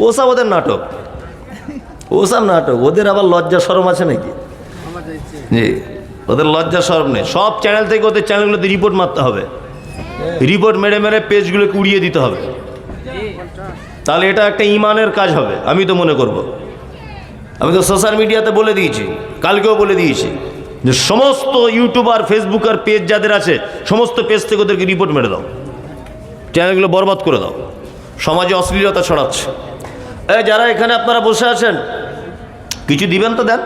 ওসব ওদের নাটক, ওসব নাটক। ওদের আবার লজ্জা শরম আছে নাকি? জি, ওদের লজ্জা শরম নেই। সব চ্যানেল থেকে ওদের চ্যানেলগুলোতে রিপোর্ট মারতে হবে, রিপোর্ট মেরে মেরে পেজগুলোকে উড়িয়ে দিতে হবে। তাহলে এটা একটা ইমানের কাজ হবে আমি তো মনে করব। আমি তো সোশ্যাল মিডিয়াতে বলে দিয়েছি, কালকেও বলে দিয়েছি যে সমস্ত ইউটিউবার ফেসবুকার পেজ যাদের আছে সমস্ত পেজ থেকে ওদেরকে রিপোর্ট মেরে দাও, চ্যানেলগুলো বরবাদ করে দাও, সমাজে অশ্লীলতা ছড়াচ্ছে। এই যারা এখানে আপনারা বসে আছেন কিছু দিবেন তো দেন,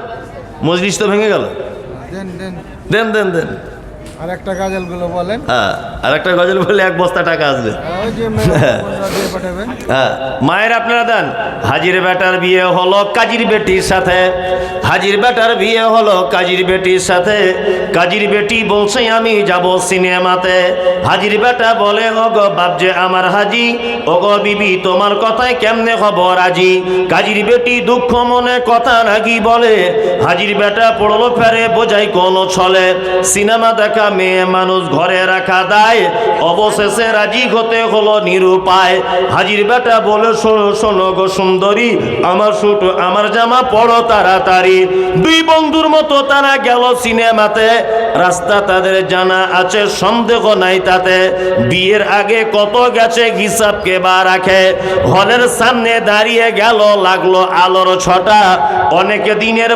মজলিস তো ভেঙে গেল, দেন দেন দেন। আর একটা গজলগুলো বলেন। হ্যাঁ, আর একটা গজল বললে 1 বস্তা টাকা আসবে। হ্যাঁ, মায়ের আপনারা দেন। হাজির বেটার বিয়ে হলো কাজীর বেটির সাথে, হাজির বেটার বিয়ে হলো কাজীর বেটির সাথে, কাজীর বেটি বলছে আমি যাব সিনেমাতে। হাজির বেটা বলে ওগো বাপ যে আমার হাজি, ওগো বিবি তোমার কথায় কেমনে খবর আজি। কাজীর বেটি দুঃখ মনে কথা নাকি বলে, হাজির বেটা পড়লো ফেরে বোঝাই কোন ছলে। সিনেমা দেখা মেয়ে মানুষ ঘরে রাখা দায়, অবশেষে রাজি হতে হলো নিরুপায়। হাজির বেটা বলে শোনো শোনো গো সুন্দরী, আমার শুট আমার জামা পড়ো তাড়াতাড়ি। দুই বন্ধুর মতো তারা গেল সিনেমাতে, রাস্তা তাদের জানা আছে সন্দেহ নাই তাতে। বিয়ের আগে কত গেছে হিসাব কে বা রাখে, হলের সামনে দাঁড়িয়ে গেল লাগলো আলোর ছটা, অনেক দিনের